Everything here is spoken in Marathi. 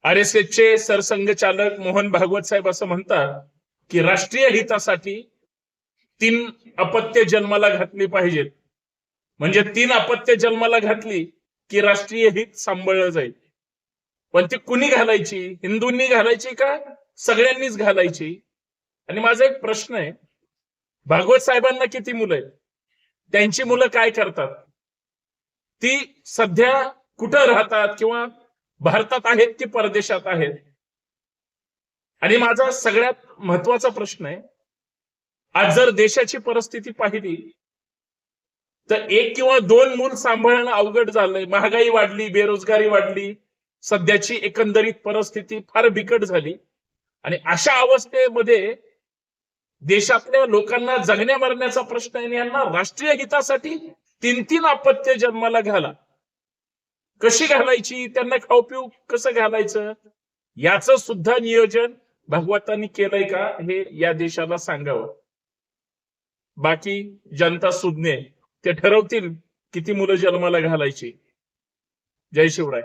RSSचे सरसंघचालक मोहन भागवत साहेब असं म्हणतात की राष्ट्रीय हितासाठी 3 अपत्य जन्माला घातली पाहिजेत. म्हणजे 3 अपत्य जन्माला घातली की राष्ट्रीय हित सांभाळलं जाईल. पण ती कुणी घालायची? हिंदूंनी घालायची का सगळ्यांनीच घालायची? आणि माझा एक प्रश्न आहे, भागवत साहेबांना किती मुलं आहेत? त्यांची मुलं काय करतात? ती सध्या कुठं राहतात किंवा भारतात आहेत की परदेशात आहेत? आणि माझा सगळ्यात महत्वाचा प्रश्न आहे, आज जर देशाची परिस्थिती पाहिली तर 1 किंवा 2 मूल सांभाळणं अवघड झालंय. महागाई वाढली, बेरोजगारी वाढली, सध्याची एकंदरीत परिस्थिती फार बिकट झाली. आणि अशा अवस्थेमध्ये देशातल्या लोकांना जगण्या मरण्याचा प्रश्न आहे. यांना राष्ट्रीय हितासाठी 3-3 अपत्य जन्माला घाला. कशी घालायची, त्यांना खाऊ पिऊ कसं घालायचं, याचं सुद्धा नियोजन भगवंतांनी केलंय का हे या देशाला सांगावं. बाकी जनता सुज्ञ ते ठरवतील किती मुलं जन्माला घालायची. जय शिवराय.